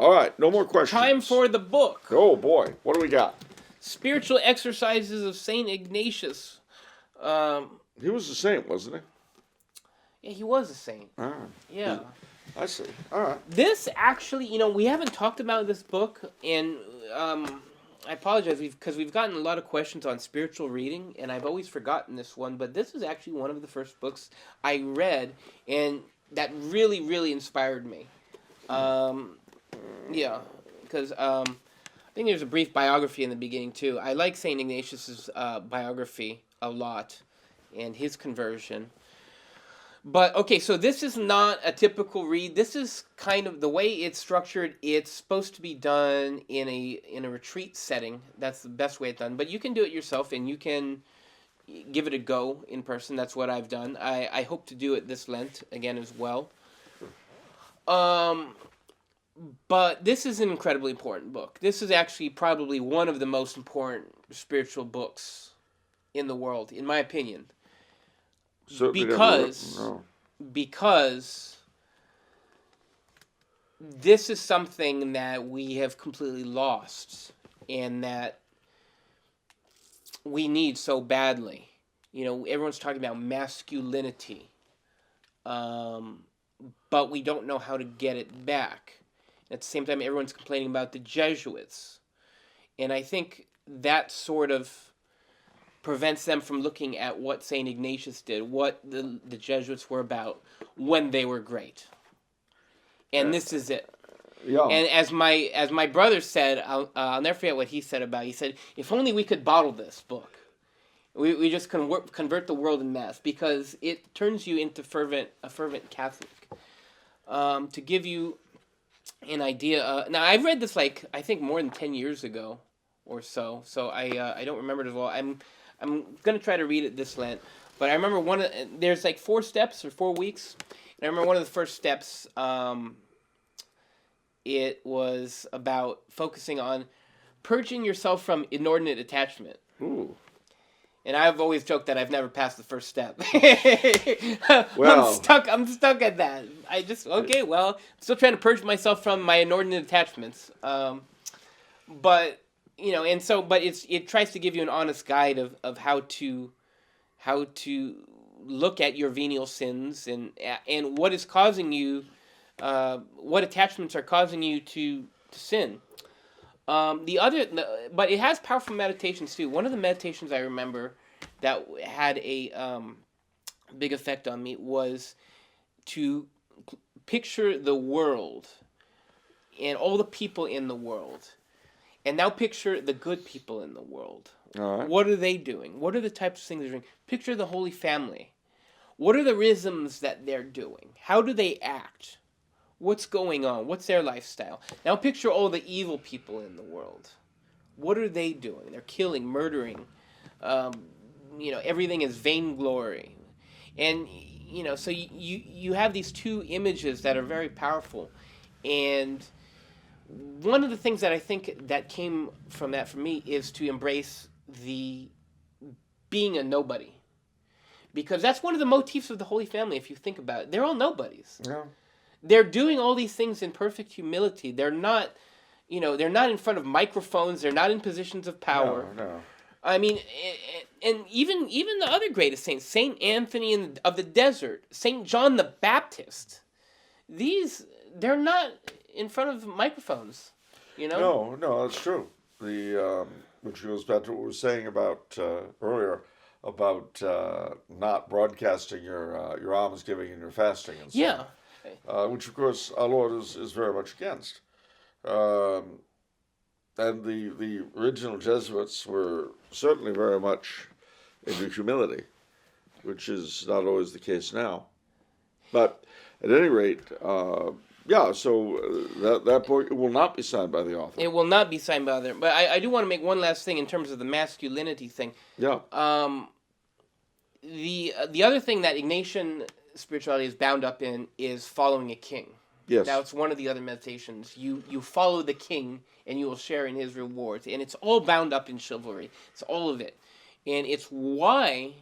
All right, no more questions. Time for the book. Oh boy, what do we got? Spiritual Exercises of Saint Ignatius. He was a saint, wasn't he? Yeah, he was a saint. Ah, Yeah. I see. All right. This actually, we haven't talked about this book, and I apologize because we've gotten a lot of questions on spiritual reading, and I've always forgotten this one, but this is actually one of the first books I read, and that really, really inspired me. Yeah, because I think there's a brief biography in the beginning, too. I like St. Ignatius's biography a lot, and his conversion. But, okay, so this is not a typical read. This is kind of the way it's structured. It's supposed to be done in a retreat setting. That's the best way it's done. But you can do it yourself, and you can give it a go in person. That's what I've done. I hope to do it this Lent again as well. But this is an incredibly important book. This is actually probably one of the most important spiritual books in the world, in my opinion. Because this is something that we have completely lost and that we need so badly. Everyone's talking about masculinity, but we don't know how to get it back. At the same time, everyone's complaining about the Jesuits. And I think that sort of prevents them from looking at what St. Ignatius did, what the Jesuits were about when they were great. And this is it. Yeah. And as my brother said, I'll never forget what he said about it. He said, if only we could bottle this book. We just convert the world en masse, because it turns you into a fervent Catholic. To give you an idea, now I've read this I think more than 10 years ago or so I don't remember it as well. I'm gonna try to read it this Lent, but I remember there's 4 steps or 4 weeks, and I remember one of the first steps. It was about focusing on purging yourself from inordinate attachment. Ooh. And I've always joked that I've never passed the first step. Well, I'm stuck at that. I'm still trying to purge myself from my inordinate attachments. But it tries to give you an honest guide of how to look at your venial sins and what is causing you, what attachments are causing you to sin. But it has powerful meditations too. One of the meditations I remember that had a big effect on me was to picture the world and all the people in the world. And now picture the good people in the world. All right. What are they doing? What are the types of things they're doing? Picture the Holy Family. What are the rhythms that they're doing? How do they act? What's going on? What's their lifestyle? Now picture all the evil people in the world. What are they doing? They're killing, murdering. Everything is vainglory. And, so you have these two images that are very powerful. And one of the things that I think that came from that for me is to embrace the being a nobody. Because that's one of the motifs of the Holy Family, if you think about it. They're all nobodies. Yeah. They're doing all these things in perfect humility. They're not in front of microphones. They're not in positions of power. No. I mean, and even the other greatest saints, Saint Anthony of the Desert, Saint John the Baptist, they're not in front of microphones, No, that's true. Which goes back to what we were saying about earlier about not broadcasting your almsgiving and your fasting and so on. Which of course our Lord is very much against. And the original Jesuits were certainly very much into humility, which is not always the case now. But at any rate, so that book will not be signed by the author. It will not be signed by the author. But I do want to make one last thing in terms of the masculinity thing. Yeah. The other thing that Ignatian spirituality is bound up in is following a king. Yes. Now, it's one of the other meditations. You follow the king, and you will share in his rewards. And it's all bound up in chivalry. It's all of it. And it's why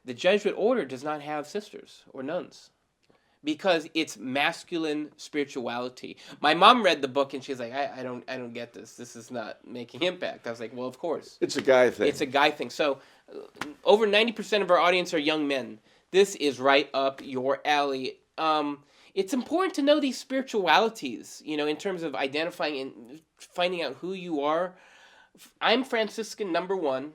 the Jesuit order does not have sisters or nuns. because it's masculine spirituality. My mom read the book and she's like, I don't get this. This is not making impact. I was like, well, of course. It's a guy thing. It's a guy thing. So over 90% of our audience are young men. This is right up your alley. It's important to know these spiritualities, in terms of identifying and finding out who you are. I'm Franciscan #1,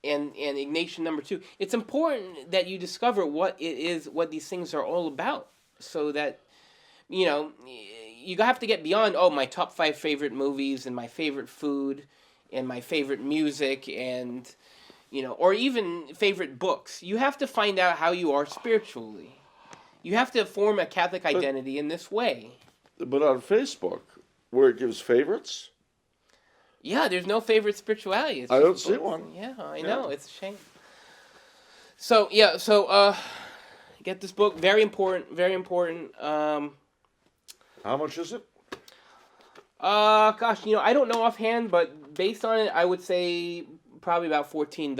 and Ignatian #2. It's important that you discover what it is, what these things are all about, so that, you have to get beyond, my top 5 favorite movies and my favorite food and my favorite music and, or even favorite books. You have to find out how you are spiritually. You have to form a Catholic identity in this way. But on Facebook, where it gives favorites, yeah, there's no favorite spirituality. It's I don't just see books. one. Yeah, I Yeah. know. It's a shame. So, get this book. Very important. Very important. how much is it? Gosh, I don't know offhand, but based on it, I would say probably about $14.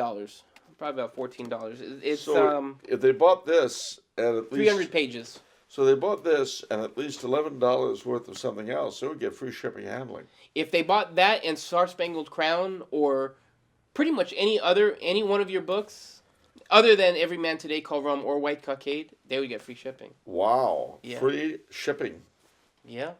Probably about $14. It's So if they bought this and at least 300 pages. So they bought this and at least $11 worth of something else, they would get free shipping and handling. If they bought that and Star Spangled Crown or pretty much any one of your books, other than Every Man Today Called Rome or White Cockade, they would get free shipping. Wow. Yeah. Free shipping. Yeah.